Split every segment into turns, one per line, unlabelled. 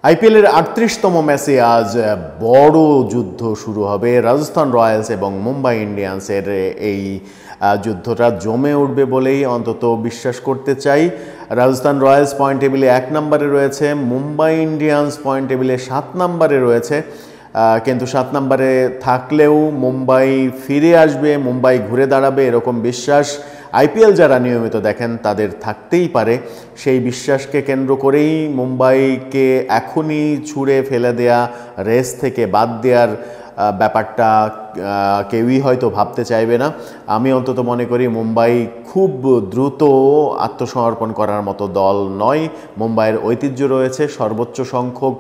আইপিএলের ৩৮তম ম্যাচে আজ বড় যুদ্ধ শুরু হবে। রাজস্থান রয়্যালস এবং মুম্বাই ইন্ডিয়ান্সের এই যুদ্ধটা জমে উঠবে বলেই অন্তত বিশ্বাস করতে চাই। রাজস্থান রয়্যালস পয়েন্ট টেবিলে ১ নম্বরে রয়েছে, মুম্বাই ইন্ডিয়ান্স পয়েন্ট টেবিলে ৭ নম্বরে রয়েছে। কিন্তু ৭ নম্বরে থাকলেও মুম্বাই ফিরে আসবে, মুম্বাই ঘুরে দাঁড়াবে এরকম বিশ্বাস আইপিএল যারা নিয়মিত দেখেন তাদের থাকতেই পারে। সেই বিশ্বাসকে কেন্দ্র করেই মুম্বাইকে এখনই ছুঁড়ে ফেলে দেয়া, রেস থেকে বাদ দেওয়ার ব্যাপারটা কেউই হয়তো ভাবতে চাইবে না। আমি অন্তত মনে করি মুম্বাই খুব দ্রুত আত্মসমর্পণ করার মতো দল নয়। মুম্বাইয়ের ঐতিহ্য রয়েছে, সর্বোচ্চ সংখ্যক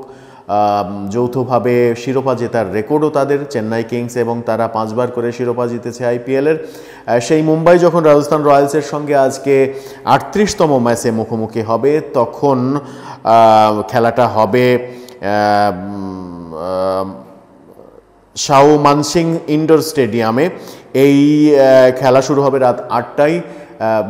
যৌথভাবে শিরোপা জেতার রেকর্ডও তাদের। চেন্নাই কিংস এবং তারা 5 বার করে শিরোপা জিতেছে আইপিএলের। সেই মুম্বাই যখন রাজস্থান রয়্যালসের সঙ্গে আজকে ৩৮তম ম্যাচে মুখোমুখি হবে, তখন খেলাটা হবে শাও মানসিং ইনডোর স্টেডিয়ামে। এই খেলা শুরু হবে রাত ৮টায়।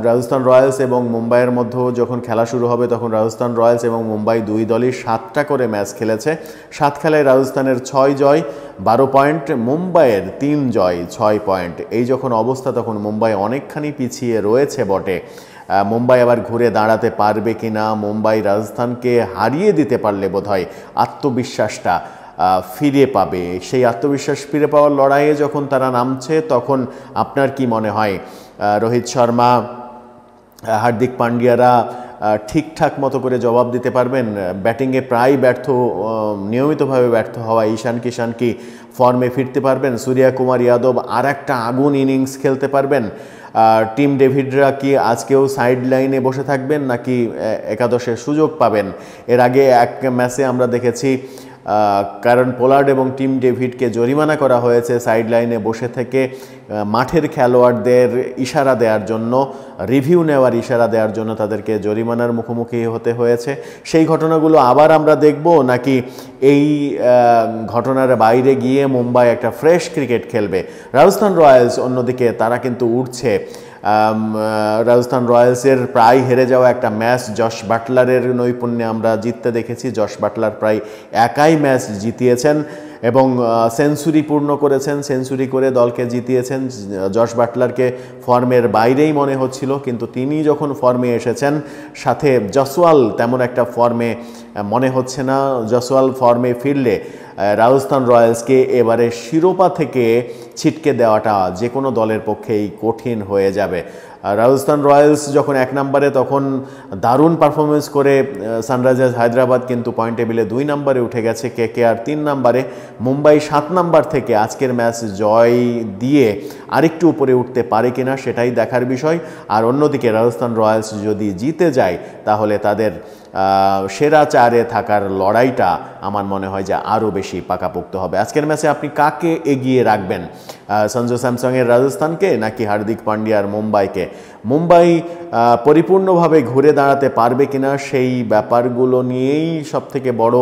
রাজস্থান রয়্যালস এবং মুম্বাইয়ের মধ্যে যখন খেলা শুরু হবে তখন রাজস্থান রয়্যালস এবং মুম্বাই দুই দলই 7টা করে ম্যাচ খেলেছে। 7 খেলায় রাজস্থানের 6 জয় 12 পয়েন্ট, মুম্বাইয়ের 3 জয় 6 পয়েন্ট। এই যখন অবস্থা তখন মুম্বাই অনেকখানি পিছিয়ে রয়েছে বটে। মুম্বাই আবার ঘুরে দাঁড়াতে পারবে কি না, মুম্বাই রাজস্থানকে হারিয়ে দিতে পারলে বোধহয় আত্মবিশ্বাসটা ফিরে পাবে। সেই আত্মবিশ্বাস ফিরে পাওয়ার লড়াইয়ে যখন তারা নামছে তখন আপনার কি মনে হয় রোহিত শর্মা, হার্দিক পান্ডিয়ারা ঠিকঠাক মতো করে জবাব দিতে পারবেন? ব্যাটিংয়ে প্রায় নিয়মিতভাবে ব্যর্থ হওয়া ঈশান কিষান কি ফর্মে ফিরতে পারবেন? সূর্যকুমার যাদব আর একটা আগুন ইনিংস খেলতে পারবেন? টিম ডেভিডরা কি আজকেও সাইড লাইনে বসে থাকবেন নাকি একাদশের সুযোগ পাবেন? এর আগে এক ম্যাচে আমরা দেখেছি কারণ পোলার্ড এবং টিম ডেভিডকে জরিমানা করা হয়েছে সাইড লাইনে বসে থেকে মাঠের খেলোয়াড়দের ইশারা দেওয়ার জন্য, রিভিউ নেওয়ার ইশারা দেওয়ার জন্য তাদেরকে জরিমানার মুখোমুখি হতে হয়েছে। সেই ঘটনাগুলো আবার আমরা দেখব নাকি এই ঘটনার বাইরে গিয়ে মুম্বাই একটা ফ্রেশ ক্রিকেট খেলবে? রাজস্থান রয়্যালস অন্যদিকে তারা কিন্তু উঠছে। রাজস্থান রয়্যালসের প্রায় হেরে যাওয়া একটা ম্যাচ জশ বাটলারের নৈপুণ্যে আমরা জিততে দেখেছি। জশ বাটলার প্রায় একাই ম্যাচ জিতিয়েছেন এবং সেঞ্চুরি পূর্ণ করেছেন, সেঞ্চুরি করে দলকে জিতিয়েছেন। জশ বাটলারকে ফর্মের বাইরেই মনে হচ্ছিল, কিন্তু তিনি যখন ফর্মে এসেছেন, সাথে জসওয়াল তেমন একটা ফর্মে মনে হচ্ছে না। জসওয়াল ফর্মে ফিরলে রাজস্থান রয়্যালসকে এবারে শিরোপা থেকে ছিটকে দেওয়াটা যে কোনো দলের পক্ষেই কঠিন হয়ে যাবে। রাজস্থান রয়্যালস যখন 1 নম্বরে তখন দারুণ পারফরমেন্স করে সানরাইজার্স হায়দ্রাবাদ কিন্তু পয়েন্ট টেবিলে 2 নম্বরে উঠে গেছে, কেকেআর 3 নম্বরে, মুম্বাই 7 নম্বর থেকে আজকের ম্যাচ জয় দিয়ে আরেকটু উপরে উঠতে পারে কিনা সেটাই দেখার বিষয়। আর অন্যদিকে রাজস্থান রয়্যালস যদি জিতে যায় তাহলে তাদের সেরা 4-এ থাকার লড়াইটা আমার মনে হয় যে আরও বেশি পাকাপোক্ত হবে। আজকের ম্যাচে আপনি কাকে এগিয়ে রাখবেন? সঞ্জু স্যামসংয়ের রাজস্থানকে নাকি হার্দিক পান্ডিয়ার মুম্বাইকে? মুম্বাই পরিপূর্ণভাবে ঘুরে দাঁড়াতে পারবে কিনা সেই ব্যাপারগুলো নিয়েই সবথেকে বড়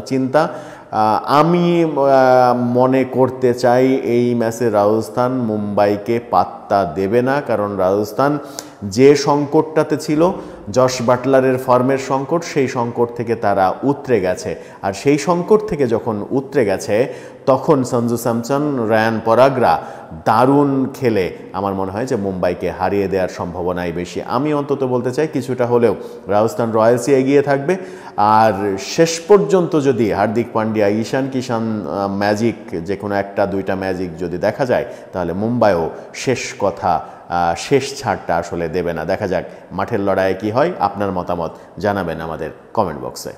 চিন্তা। আমি মনে করতে চাই এই ম্যাচে রাজস্থান মুম্বাইকে পাত্তা দেবে না, কারণ রাজস্থান যে সংকটটাতে ছিল, জশ বাটলারের ফর্মের সংকট, সেই সংকট থেকে তারা উতরে গেছে। আর সেই সংকট থেকে যখন উতরে গেছে তখন সঞ্জু স্যামসন, রায়ান পরাগরা দারুণ খেলে আমার মনে হয় যে মুম্বাইকে হারিয়ে দেওয়ার সম্ভাবনাই বেশি। আমি অন্তত বলতে চাই কিছুটা হলেও রাজস্থান রয়্যালসই এগিয়ে থাকবে। আর শেষ পর্যন্ত যদি হার্দিক পান্ডিয়া, ঈশান কিষান ম্যাজিক, যে কোনো 1-2টা ম্যাজিক যদি দেখা যায় তাহলে মুম্বাইও শেষ ছাড়টা আসলে দেবে না। দেখা যাক মাঠের লড়াইয়ে কি হয়। আপনার মতামত জানাবেন আমাদের কমেন্ট বক্সে।